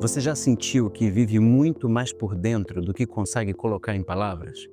Você já sentiu que vive muito mais por dentro do que consegue colocar em palavras?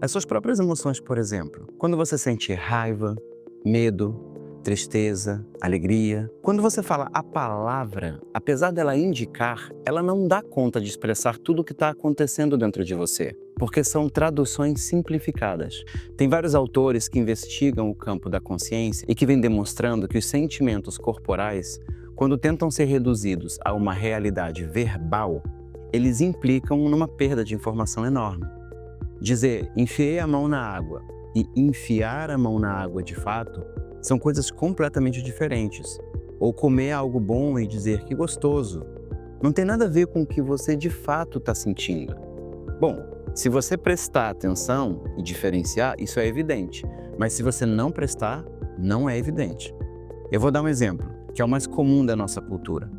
As suas próprias emoções, por exemplo. Quando você sente raiva, medo, tristeza, alegria. Quando você fala a palavra, apesar dela indicar, ela não dá conta de expressar tudo o que está acontecendo dentro de você, porque são traduções simplificadas. Tem vários autores que investigam o campo da consciência e que vêm demonstrando que os sentimentos corporais, quando tentam ser reduzidos a uma realidade verbal, eles implicam numa perda de informação enorme. Dizer enfiei a mão na água e enfiar a mão na água de fato são coisas completamente diferentes. Ou comer algo bom e dizer que gostoso não tem nada a ver com o que você de fato está sentindo. Bom, se você prestar atenção e diferenciar, isso é evidente. Mas se você não prestar, não é evidente. Eu vou dar um exemplo, que é o mais comum da nossa cultura.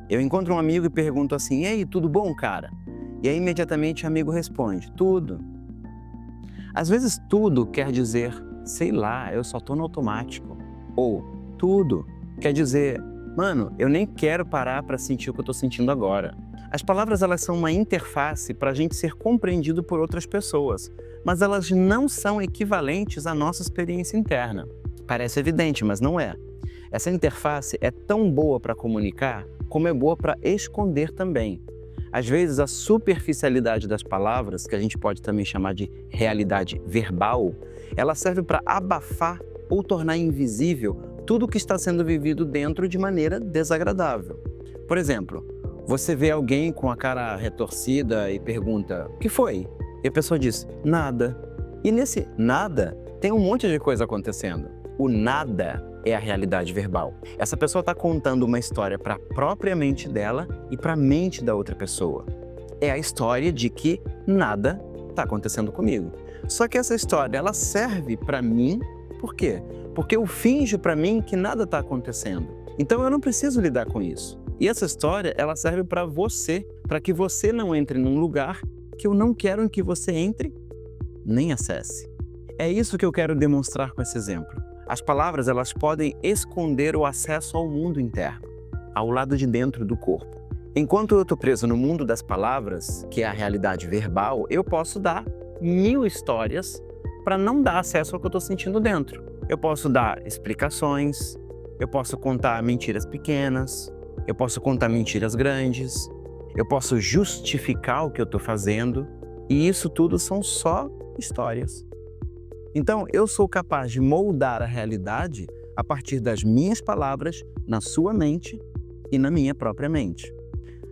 Eu encontro um amigo e pergunto assim, e aí, tudo bom, cara? E aí imediatamente o amigo responde, tudo. Às vezes tudo quer dizer, sei lá, eu só tô no automático. Ou tudo quer dizer, mano, eu nem quero parar para sentir o que eu tô sentindo agora. As palavras, elas são uma interface para a gente ser compreendido por outras pessoas, mas elas não são equivalentes à nossa experiência interna. Parece evidente, mas não é. Essa interface é tão boa para comunicar, como é boa para esconder também. Às vezes, a superficialidade das palavras, que a gente pode também chamar de realidade verbal, ela serve para abafar ou tornar invisível tudo o que está sendo vivido dentro de maneira desagradável. Por exemplo, você vê alguém com a cara retorcida e pergunta, o que foi? E a pessoa diz, nada. E nesse nada, tem um monte de coisa acontecendo. O nada é a realidade verbal. Essa pessoa está contando uma história para a própria mente dela e para a mente da outra pessoa. É a história de que nada está acontecendo comigo. Só que essa história, ela serve para mim, por quê? Porque eu finjo para mim que nada está acontecendo. Então eu não preciso lidar com isso. E essa história, ela serve para você, para que você não entre num lugar que eu não quero que você entre, nem acesse. É isso que eu quero demonstrar com esse exemplo. As palavras, elas podem esconder o acesso ao mundo interno, ao lado de dentro do corpo. Enquanto eu estou preso no mundo das palavras, que é a realidade verbal, eu posso dar 1000 histórias para não dar acesso ao que eu estou sentindo dentro. Eu posso dar explicações, eu posso contar mentiras pequenas, eu posso contar mentiras grandes, eu posso justificar o que eu estou fazendo, e isso tudo são só histórias. Então, eu sou capaz de moldar a realidade a partir das minhas palavras na sua mente e na minha própria mente.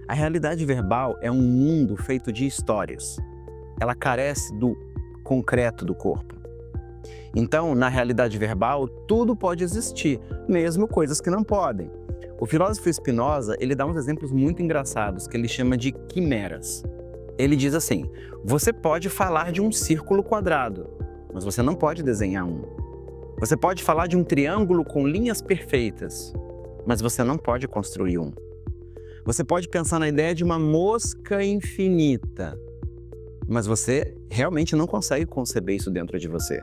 A realidade verbal é um mundo feito de histórias. Ela carece do concreto do corpo. Então, na realidade verbal, tudo pode existir, mesmo coisas que não podem. O filósofo Spinoza, ele dá uns exemplos muito engraçados, que ele chama de quimeras. Ele diz assim, você pode falar de um círculo quadrado, mas você não pode desenhar um. Você pode falar de um triângulo com linhas perfeitas, mas você não pode construir um. Você pode pensar na ideia de uma mosca infinita, mas você realmente não consegue conceber isso dentro de você.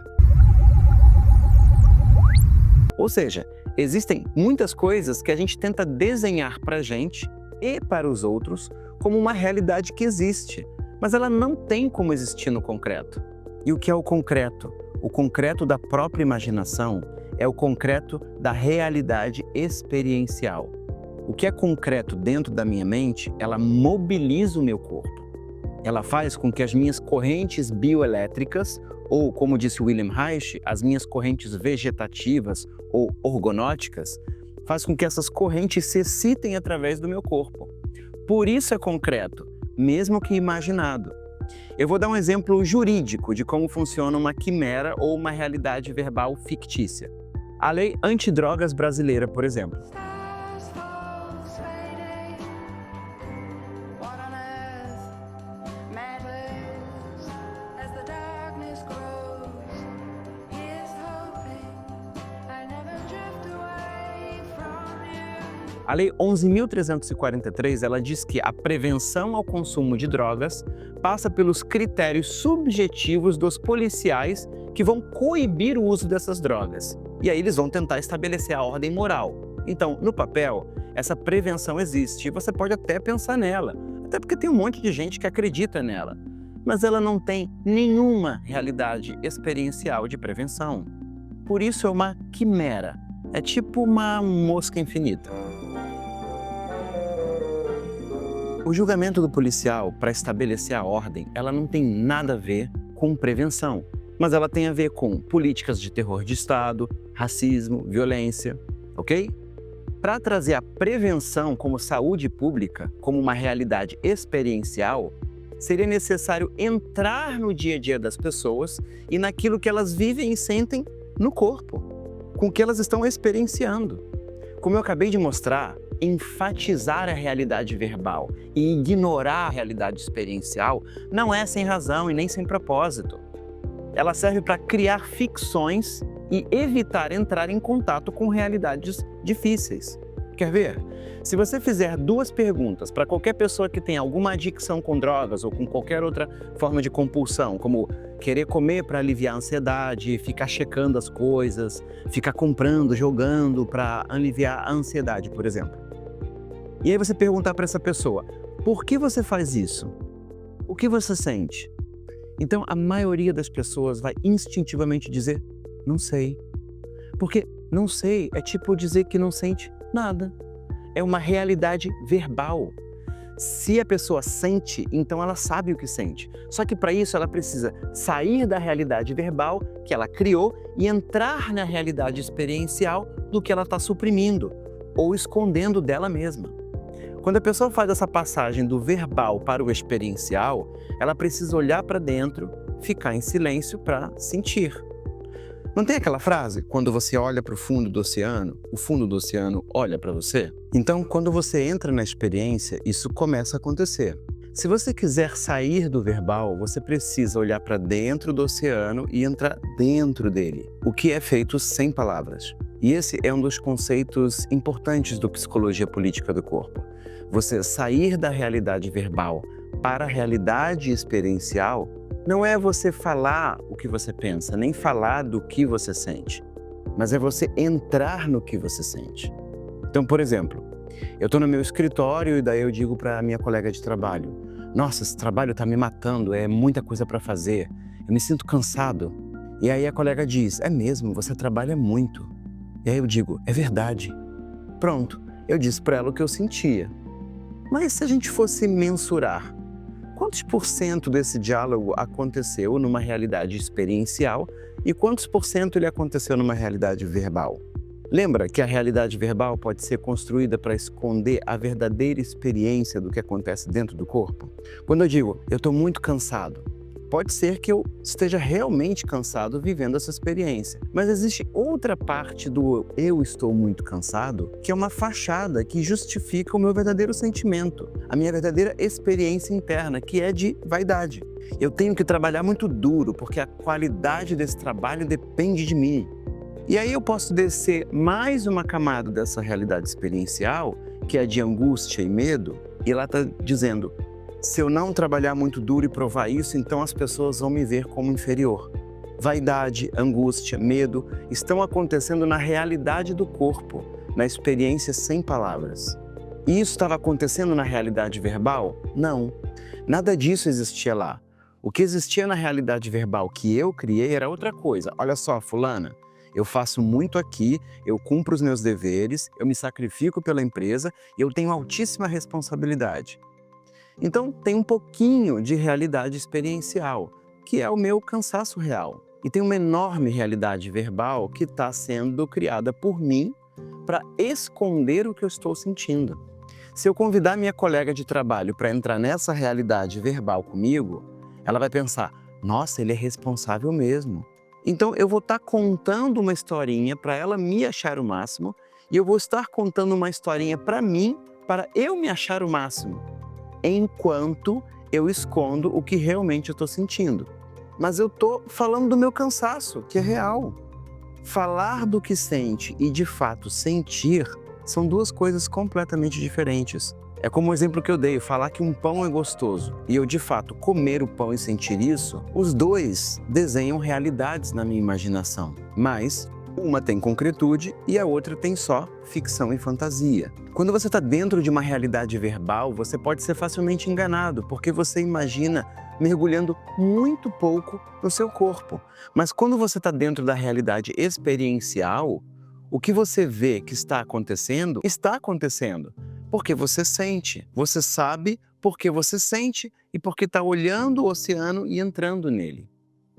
Ou seja, existem muitas coisas que a gente tenta desenhar para a gente e para os outros como uma realidade que existe, mas ela não tem como existir no concreto. E o que é o concreto? O concreto da própria imaginação é o concreto da realidade experiencial. O que é concreto dentro da minha mente, ela mobiliza o meu corpo. Ela faz com que as minhas correntes bioelétricas, ou como disse Wilhelm Reich, as minhas correntes vegetativas ou orgonóticas, faz com que essas correntes se excitem através do meu corpo. Por isso é concreto, mesmo que imaginado. Eu vou dar um exemplo jurídico de como funciona uma quimera ou uma realidade verbal fictícia. A lei antidrogas brasileira, por exemplo. A Lei 11.343, ela diz que a prevenção ao consumo de drogas passa pelos critérios subjetivos dos policiais que vão coibir o uso dessas drogas. E aí eles vão tentar estabelecer a ordem moral. Então, no papel, essa prevenção existe e você pode até pensar nela, até porque tem um monte de gente que acredita nela, mas ela não tem nenhuma realidade experiencial de prevenção. Por isso é uma quimera, é tipo uma mosca infinita. O julgamento do policial para estabelecer a ordem, ela não tem nada a ver com prevenção, mas ela tem a ver com políticas de terror de Estado, racismo, violência, ok? Para trazer a prevenção como saúde pública, como uma realidade experiencial, seria necessário entrar no dia a dia das pessoas e naquilo que elas vivem e sentem no corpo, com o que elas estão experienciando. Como eu acabei de mostrar, enfatizar a realidade verbal e ignorar a realidade experiencial não é sem razão e nem sem propósito. Ela serve para criar ficções e evitar entrar em contato com realidades difíceis. Quer ver? Se você fizer 2 perguntas para qualquer pessoa que tem alguma adicção com drogas ou com qualquer outra forma de compulsão, como querer comer para aliviar a ansiedade, ficar checando as coisas, ficar comprando, jogando para aliviar a ansiedade, por exemplo. E aí você perguntar para essa pessoa, por que você faz isso? O que você sente? Então a maioria das pessoas vai instintivamente dizer, não sei. Porque não sei é tipo dizer que não sente nada. É uma realidade verbal. Se a pessoa sente, então ela sabe o que sente. Só que para isso ela precisa sair da realidade verbal que ela criou e entrar na realidade experiencial do que ela está suprimindo ou escondendo dela mesma. Quando a pessoa faz essa passagem do verbal para o experiencial, ela precisa olhar para dentro, ficar em silêncio para sentir. Não tem aquela frase, quando você olha para o fundo do oceano olha para você? Então, quando você entra na experiência, isso começa a acontecer. Se você quiser sair do verbal, você precisa olhar para dentro do oceano e entrar dentro dele, o que é feito sem palavras. E esse é um dos conceitos importantes do Psicologia Política do Corpo. Você sair da realidade verbal para a realidade experiencial não é você falar o que você pensa, nem falar do que você sente, mas é você entrar no que você sente. Então, por exemplo, eu estou no meu escritório e daí eu digo para a minha colega de trabalho, nossa, esse trabalho está me matando, é muita coisa para fazer, eu me sinto cansado. E aí a colega diz, é mesmo, você trabalha muito. E aí eu digo, é verdade. Pronto, eu disse para ela o que eu sentia. Mas se a gente fosse mensurar, quantos % desse diálogo aconteceu numa realidade experiencial e quantos % ele aconteceu numa realidade verbal? Lembra que a realidade verbal pode ser construída para esconder a verdadeira experiência do que acontece dentro do corpo? Quando eu digo, eu estou muito cansado, pode ser que eu esteja realmente cansado vivendo essa experiência. Mas existe outra parte do eu estou muito cansado, que é uma fachada que justifica o meu verdadeiro sentimento, a minha verdadeira experiência interna, que é de vaidade. Eu tenho que trabalhar muito duro, porque a qualidade desse trabalho depende de mim. E aí eu posso descer mais uma camada dessa realidade experiencial, que é de angústia e medo, e ela está dizendo, se eu não trabalhar muito duro e provar isso, então as pessoas vão me ver como inferior. Vaidade, angústia, medo estão acontecendo na realidade do corpo, na experiência sem palavras. E isso estava acontecendo na realidade verbal? Não. Nada disso existia lá. O que existia na realidade verbal que eu criei era outra coisa. Olha só, fulana, eu faço muito aqui, eu cumpro os meus deveres, eu me sacrifico pela empresa e eu tenho altíssima responsabilidade. Então, tem um pouquinho de realidade experiencial, que é o meu cansaço real. E tem uma enorme realidade verbal que está sendo criada por mim para esconder o que eu estou sentindo. Se eu convidar minha colega de trabalho para entrar nessa realidade verbal comigo, ela vai pensar, nossa, ele é responsável mesmo. Então, eu vou estar contando uma historinha para ela me achar o máximo e eu vou estar contando uma historinha para mim, para eu me achar o máximo, enquanto eu escondo o que realmente eu estou sentindo. Mas eu estou falando do meu cansaço, que é real. Falar do que sente e, de fato, sentir são 2 coisas completamente diferentes. É como o exemplo que eu dei, falar que um pão é gostoso e eu, de fato, comer o pão e sentir isso, os 2 desenham realidades na minha imaginação. Mas Uma tem concretude e a outra tem só ficção e fantasia. Quando você está dentro de uma realidade verbal, você pode ser facilmente enganado, porque você imagina mergulhando muito pouco no seu corpo. Mas quando você está dentro da realidade experiencial, o que você vê que está acontecendo, porque você sente. Você sabe porque você sente e porque está olhando o oceano e entrando nele.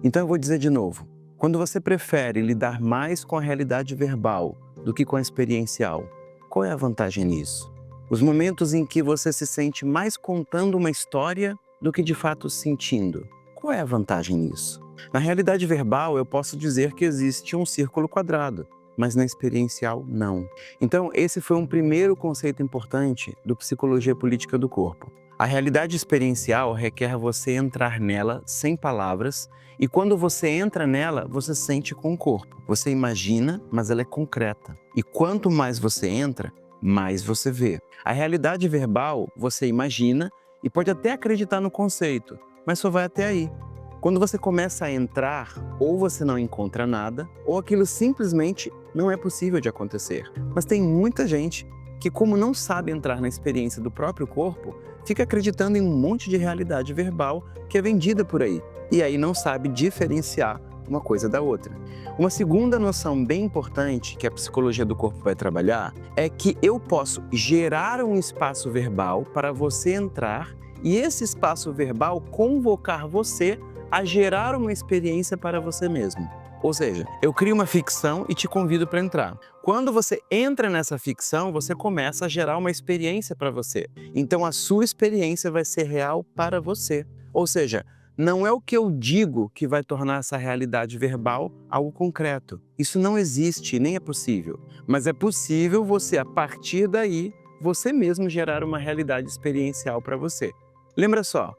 Então eu vou dizer de novo. Quando você prefere lidar mais com a realidade verbal do que com a experiencial, qual é a vantagem nisso? Os momentos em que você se sente mais contando uma história do que de fato sentindo, qual é a vantagem nisso? Na realidade verbal, eu posso dizer que existe um círculo quadrado, mas na experiencial, não. Então, esse foi um primeiro conceito importante do Psicologia Política do Corpo. A realidade experiencial requer você entrar nela sem palavras, e quando você entra nela, você sente com o corpo. Você imagina, mas ela é concreta. E quanto mais você entra, mais você vê. A realidade verbal, você imagina e pode até acreditar no conceito, mas só vai até aí. Quando você começa a entrar, ou você não encontra nada, ou aquilo simplesmente não é possível de acontecer. Mas tem muita gente que, como não sabe entrar na experiência do próprio corpo, fica acreditando em um monte de realidade verbal que é vendida por aí, e aí não sabe diferenciar uma coisa da outra. Uma segunda noção bem importante que a psicologia do corpo vai trabalhar é que eu posso gerar um espaço verbal para você entrar e esse espaço verbal convocar você a gerar uma experiência para você mesmo. Ou seja, eu crio uma ficção e te convido para entrar. Quando você entra nessa ficção, você começa a gerar uma experiência para você. Então a sua experiência vai ser real para você. Ou seja, não é o que eu digo que vai tornar essa realidade verbal algo concreto. Isso não existe, nem é possível. Mas é possível você, a partir daí, você mesmo gerar uma realidade experiencial para você. Lembra só,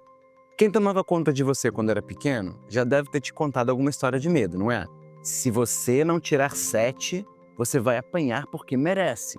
quem tomava conta de você quando era pequeno já deve ter te contado alguma história de medo, não é? Se você não tirar 7, você vai apanhar porque merece.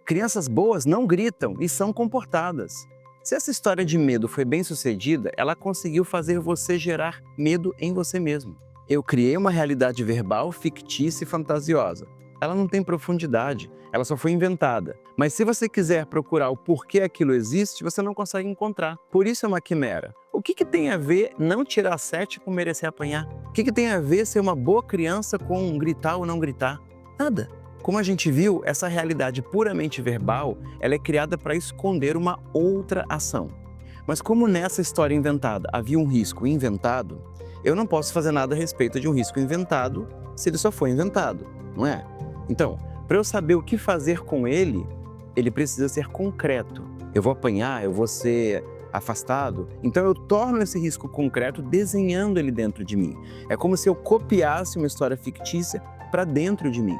Crianças boas não gritam e são comportadas. Se essa história de medo foi bem sucedida, ela conseguiu fazer você gerar medo em você mesmo. Eu criei uma realidade verbal fictícia e fantasiosa. Ela não tem profundidade, ela só foi inventada. Mas se você quiser procurar o porquê aquilo existe, você não consegue encontrar. Por isso é uma quimera. O que tem a ver não tirar 7 com merecer apanhar? O que tem a ver ser uma boa criança com gritar ou não gritar? Nada. Como a gente viu, essa realidade puramente verbal, ela é criada para esconder uma outra ação. Mas como nessa história inventada havia um risco inventado, eu não posso fazer nada a respeito de um risco inventado se ele só foi inventado, não é? Então, para eu saber o que fazer com ele, ele precisa ser concreto. Eu vou apanhar, eu vou ser afastado, então eu torno esse risco concreto desenhando ele dentro de mim. É como se eu copiasse uma história fictícia para dentro de mim.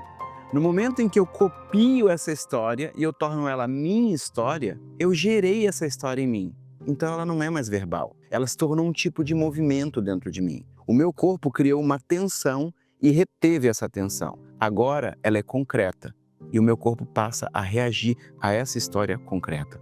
No momento em que eu copio essa história e eu torno ela minha história, eu gerei essa história em mim. Então ela não é mais verbal, ela se tornou um tipo de movimento dentro de mim. O meu corpo criou uma tensão e reteve essa tensão. Agora ela é concreta e o meu corpo passa a reagir a essa história concreta.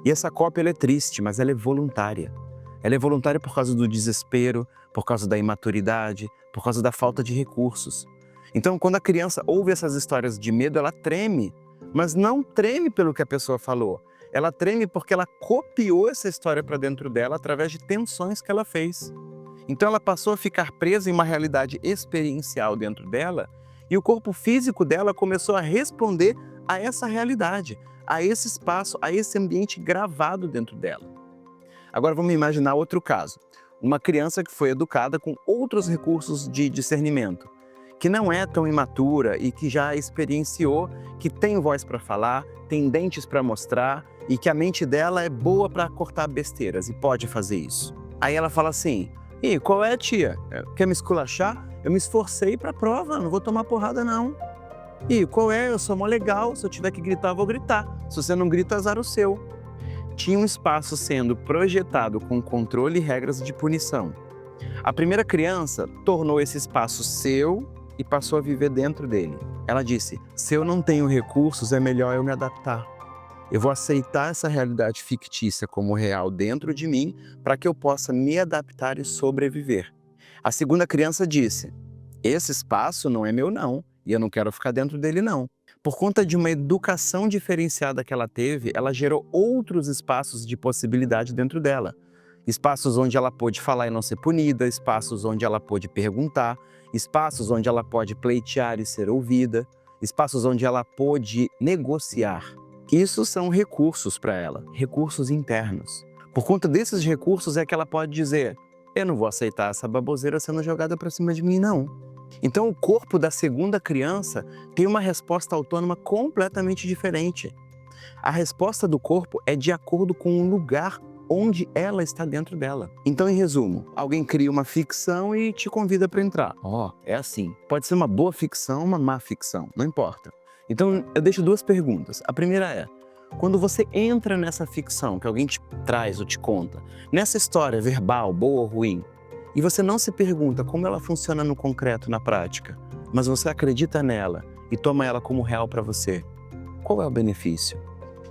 E essa cópia ela é triste, mas ela é voluntária. Ela é voluntária por causa do desespero, por causa da imaturidade, por causa da falta de recursos. Então, quando a criança ouve essas histórias de medo, ela treme, mas não treme pelo que a pessoa falou. Ela treme porque ela copiou essa história para dentro dela através de tensões que ela fez. Então, ela passou a ficar presa em uma realidade experiencial dentro dela e o corpo físico dela começou a responder a essa realidade, a esse espaço, a esse ambiente gravado dentro dela. Agora vamos imaginar outro caso. Uma criança que foi educada com outros recursos de discernimento, que não é tão imatura e que já experienciou, que tem voz para falar, tem dentes para mostrar e que a mente dela é boa para cortar besteiras e pode fazer isso. Aí ela fala assim, e qual é, tia? Quer me esculachar? Eu me esforcei para a prova, não vou tomar porrada não. E qual é? Eu sou mó legal, se eu tiver que gritar, eu vou gritar. Se você não grita, azar o seu. Tinha um espaço sendo projetado com controle e regras de punição. A primeira criança tornou esse espaço seu e passou a viver dentro dele. Ela disse, se eu não tenho recursos, é melhor eu me adaptar. Eu vou aceitar essa realidade fictícia como real dentro de mim para que eu possa me adaptar e sobreviver. A segunda criança disse, esse espaço não é meu não, e eu não quero ficar dentro dele não. Por conta de uma educação diferenciada que ela teve, ela gerou outros espaços de possibilidade dentro dela. Espaços onde ela pôde falar e não ser punida, espaços onde ela pôde perguntar, espaços onde ela pode pleitear e ser ouvida, espaços onde ela pôde negociar. Isso são recursos para ela, recursos internos. Por conta desses recursos é que ela pode dizer: eu não vou aceitar essa baboseira sendo jogada para cima de mim, não. Então o corpo da segunda criança tem uma resposta autônoma completamente diferente. A resposta do corpo é de acordo com o lugar onde ela está dentro dela. Então, em resumo, alguém cria uma ficção e te convida para entrar. É assim. Pode ser uma boa ficção, uma má ficção, não importa. Então, eu deixo duas perguntas. A primeira é: quando você entra nessa ficção que alguém te traz ou te conta, nessa história verbal, boa ou ruim, e você não se pergunta como ela funciona no concreto, na prática, mas você acredita nela e toma ela como real para você, qual é o benefício?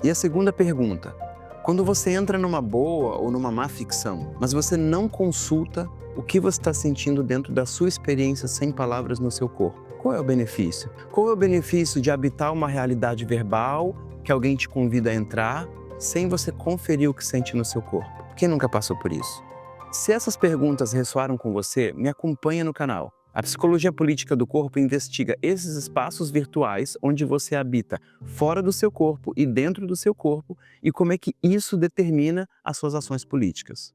E a segunda pergunta: quando você entra numa boa ou numa má ficção, mas você não consulta o que você está sentindo dentro da sua experiência sem palavras no seu corpo, qual é o benefício? Qual é o benefício de habitar uma realidade verbal que alguém te convida a entrar, sem você conferir o que sente no seu corpo? Quem nunca passou por isso? Se essas perguntas ressoaram com você, me acompanha no canal. A psicologia política do corpo investiga esses espaços virtuais onde você habita fora do seu corpo e dentro do seu corpo e como é que isso determina as suas ações políticas.